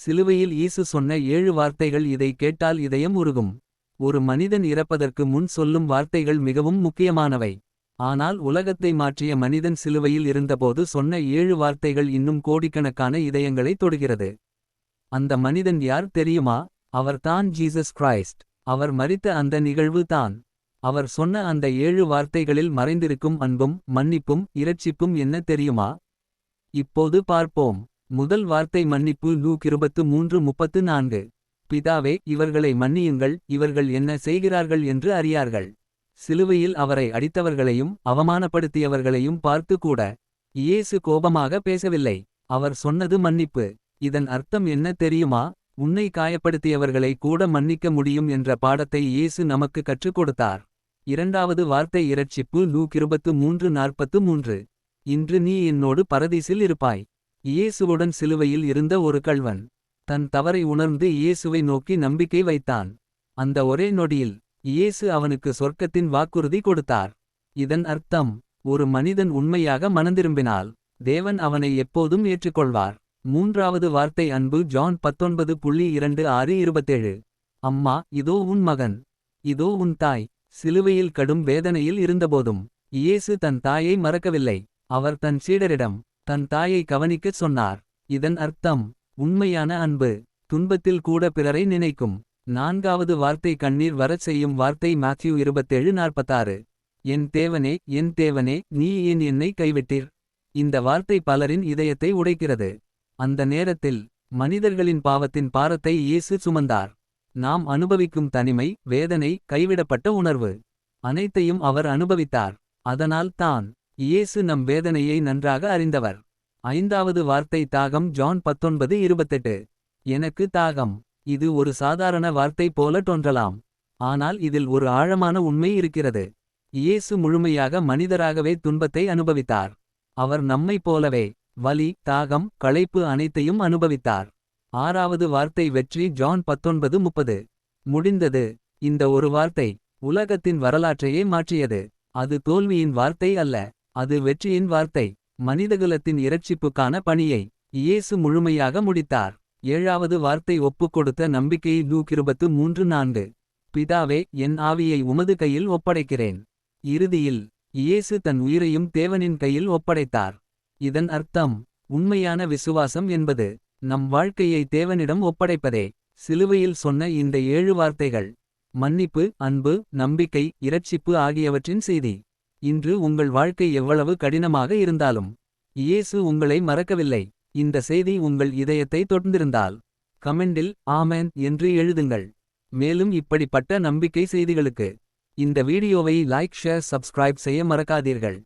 சிலுவையில் இயேசு சொன்ன 7 வார்த்தைகள் இதை கேட்டால் இதயம் உருகும். ஒரு மனிதன் இறப்பதற்கு முன் சொல்லும் வார்த்தைகள் மிகவும் முக்கியமானவை. ஆனால் உலகத்தை மாற்றிய மனிதன் சிலுவையில் இருந்தபோது சொன்ன 7 வார்த்தைகள் இன்னும் கோடிக்கணக்கான இதயங்களை தொடுகிறது. அந்த மனிதன் யார் தெரியுமா? அவர்தான் ஜீசஸ் கிரைஸ்ட். அவர் மரித்த அந்த நிகழ்வு தான். அவர் சொன்ன அந்த 7 வார்த்தைகளில் மறைந்திருக்கும் அன்பும் மன்னிப்பும் இரட்சிப்பும் என்ன தெரியுமா? இப்போது பார்ப்போம். முதல் வார்த்தை மன்னிப்பு. லூக் 23:34. பிதாவே, இவர்களை மன்னியுங்கள், இவர்கள் என்ன செய்கிறார்கள் என்று அறியார்கள். சிலுவையில் அவரை அடித்தவர்களையும் அவமானப்படுத்தியவர்களையும் பார்த்து கூட இயேசு கோபமாக பேசவில்லை. அவர் சொன்னது மன்னிப்பு. இதன் அர்த்தம் என்ன தெரியுமா? உன்னை காயப்படுத்தியவர்களை கூட மன்னிக்க முடியும் என்ற பாடத்தை இயேசு நமக்கு கற்றுக் கொடுத்தார். இரண்டாவது வார்த்தை இரட்சிப்பு. லூக் 23:43. இன்று நீ என்னோடு பரதீசில் இருப்பாய். இயேசுவுடன் சிலுவையில் இருந்த ஒரு கள்வன் தன் தவறை உணர்ந்து இயேசுவை நோக்கி நம்பிக்கை வைத்தான். அந்த ஒரே நொடியில் இயேசு அவனுக்கு சொர்க்கத்தின் வாக்குறுதி கொடுத்தார். இதன் அர்த்தம், ஒரு மனிதன் உண்மையாக மனந்திரும்பினால் தேவன் அவனை எப்போதும் ஏற்றுக்கொள்வார். மூன்றாவது வார்த்தை அன்பு. ஜான் 19:26-27. அம்மா, இதோ உன் மகன், இதோ உன் தாய். சிலுவையில் கடும் வேதனையில் இருந்தபோதும் இயேசு தன் தாயை மறக்கவில்லை. அவர் தன் சீடரிடம் தன் தாயை கவனிக்கச் சொன்னார். இதன் அர்த்தம், உண்மையான அன்பு துன்பத்தில் கூட பிறரை நினைக்கும். நான்காவது வார்த்தை கண்ணீர் வரச் செய்யும் வார்த்தை. மாத்யூ 27:46. என் தேவனே, என் தேவனே, நீ ஏன் என்னை கைவிட்டீர்? இந்த வார்த்தை பலரின் இதயத்தை உடைக்கிறது. அந்த நேரத்தில் மனிதர்களின் பாவத்தின் பாரத்தை இயேசு சுமந்தார். நாம் அனுபவிக்கும் தனிமை, வேதனை, கைவிடப்பட்ட உணர்வு அனைத்தையும் அவர் அனுபவித்தார். அதனால் தான் இயேசு நம் வேதனையை நன்றாக அறிந்தவர். ஐந்தாவது வார்த்தை தாகம். ஜான் 19:28. எனக்கு தாகம். இது ஒரு சாதாரண வார்த்தை போல தோன்றலாம். ஆனால் இதில் ஒரு ஆழமான உண்மை இருக்கிறது. இயேசு முழுமையாக மனிதராகவே துன்பத்தை அனுபவித்தார். அவர் நம்மைப் போலவே வலி, தாகம், களைப்பு அனைத்தையும் அனுபவித்தார். ஆறாவது வார்த்தை வெற்றி. ஜான் 19:30. முடிந்தது. இந்த ஒரு வார்த்தை உலகத்தின் வரலாற்றையே மாற்றியது. அது தோல்வியின் வார்த்தை அல்ல, அது வெற்றியின் வார்த்தை. மனிதகுலத்தின் இரட்சிப்புக்கான பணியை இயேசு முழுமையாக முடித்தார். ஏழாவது வார்த்தை ஒப்புக்கொடுத்த நம்பிக்கை. லூக் 23:4. பிதாவே, என் ஆவியை உமது கையில் ஒப்படைக்கிறேன். இறுதியில் இயேசு தன் உயிரையும் தேவனின் கையில் ஒப்படைத்தார். இதன் அர்த்தம், உண்மையான விசுவாசம் என்பது நம் வாழ்க்கையை தேவனிடம் ஒப்படைப்பதே. சிலுவையில் சொன்ன இந்த 7 வார்த்தைகள் மன்னிப்பு, அன்பு, நம்பிக்கை, இரட்சிப்பு ஆகியவற்றின் செய்தி. இன்று உங்கள் வாழ்க்கை எவ்வளவு கடினமாக இருந்தாலும் இயேசு உங்களை மறக்கவில்லை. இந்த செய்தி உங்கள் இதயத்தை தொட்டிருந்தால் கமெண்டில் ஆமென் என்று எழுதுங்கள். மேலும் இப்படிப்பட்ட நம்பிக்கை செய்திகளுக்கு இந்த வீடியோவை லைக், ஷேர், சப்ஸ்கிரைப் செய்ய மறக்காதீர்கள்.